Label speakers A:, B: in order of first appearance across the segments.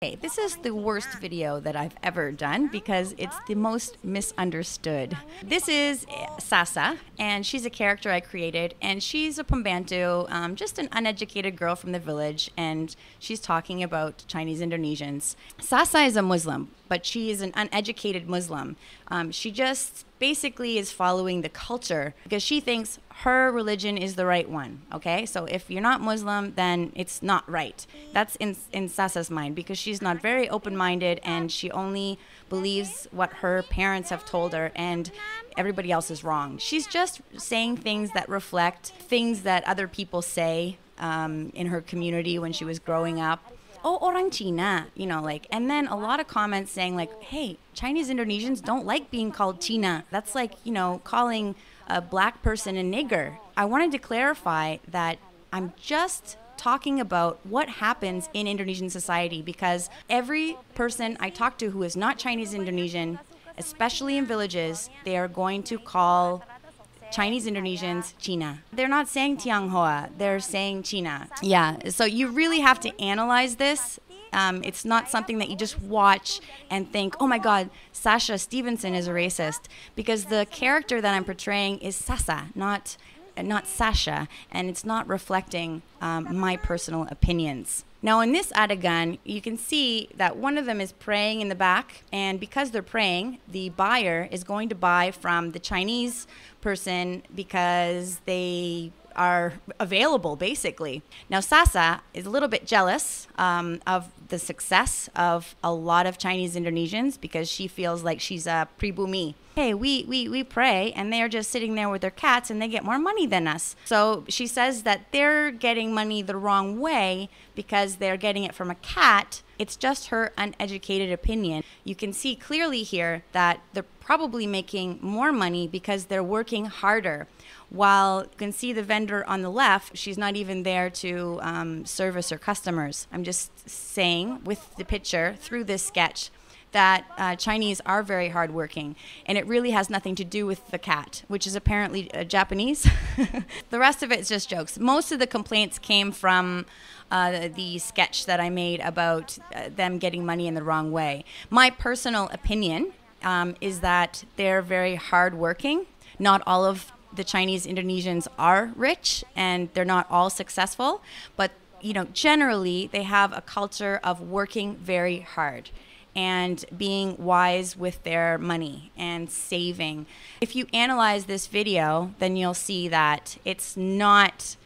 A: Okay, this is the worst video that I've ever done because it's the most misunderstood. This is Sasa, and she's a character I created, and she's a Pembantu, just an uneducated girl from the village, and she's talking about Chinese Indonesians. Sasa is a Muslim, but she is an uneducated Muslim. She just basically is following the culture because she thinks her religion is the right one, okay? So if you're not Muslim, then it's not right. That's in Sasa's mind because she's not very open-minded and she only believes what her parents have told her and everybody else is wrong. She's just saying things that reflect things that other people say in her community when she was growing up. Oh, orang Cina, you know, like, and then a lot of comments saying like, hey, Chinese Indonesians don't like being called Cina. That's like, you know, calling a black person a nigger. I wanted to clarify that I'm just talking about what happens in Indonesian society because every person I talk to who is not Chinese Indonesian, especially in villages, they are going to call Chinese Indonesians Cina. They're not saying Tionghoa, they're saying Cina. Yeah, so you really have to analyze this. It's not something that you just watch and think, oh my God, Sasha Stevenson is a racist, because the character that I'm portraying is Sasa, not Sasha, and it's not reflecting my personal opinions. Now in this adegan, you can see that one of them is praying in the back, and because they're praying, the buyer is going to buy from the Chinese person because they are available, basically. Now Sasa is a little bit jealous of the success of a lot of Chinese Indonesians because she feels like she's a pribumi. Hey, we pray and they're just sitting there with their cats and they get more money than us. So she says that they're getting money the wrong way because they're getting it from a cat. It's just her uneducated opinion. You can see clearly here that they're probably making more money because they're working harder. While you can see the vendor on the left, she's not even there to service her customers. I'm just saying with the picture through this sketch that Chinese are very hardworking, and it really has nothing to do with the cat, which is apparently Japanese. The rest of it is just jokes. Most of the complaints came from the sketch that I made about them getting money in the wrong way. My personal opinion is that they're very hardworking. Not all of the Chinese Indonesians are rich, and they're not all successful, but you know, generally they have a culture of working very hard and being wise with their money and saving. If you analyze this video, then you'll see that it's not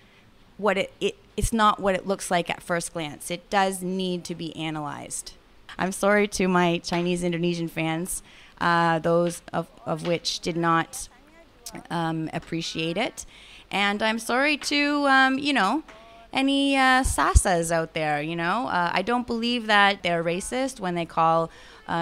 A: what it's not what it looks like at first glance. It does need to be analyzed. I'm sorry to my Chinese Indonesian fans, those of which did not appreciate it, and I'm sorry to you know, any Sasas out there, you know. I don't believe that they're racist when they call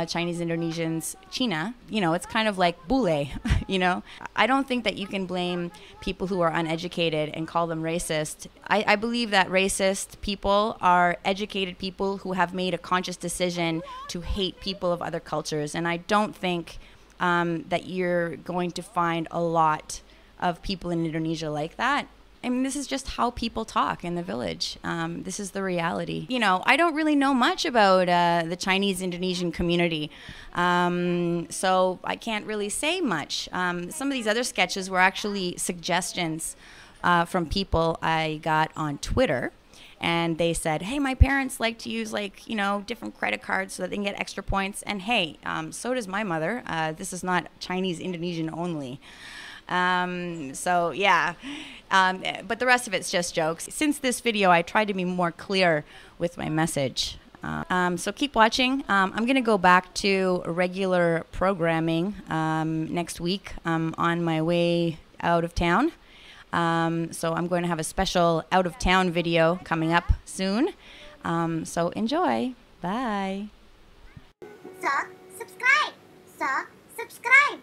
A: Chinese Indonesians Cina. You know, it's kind of like bule, you know. I don't think that you can blame people who are uneducated and call them racist. I believe that racist people are educated people who have made a conscious decision to hate people of other cultures, and I don't think that you're going to find a lot of people in Indonesia like that. I mean, this is just how people talk in the village. This is the reality. You know, I don't really know much about the Chinese Indonesian community, so I can't really say much. Some of these other sketches were actually suggestions from people I got on Twitter. And they said, hey, my parents like to use, like, you know, different credit cards so that they can get extra points. And hey, so does my mother. This is not Chinese Indonesian only. So yeah, but the rest of it's just jokes. Since this video, I tried to be more clear with my message. So keep watching. I'm going to go back to regular programming next week. I'm on my way out of town. So I'm going to have a special out of town video coming up soon. So enjoy. Bye.
B: So subscribe.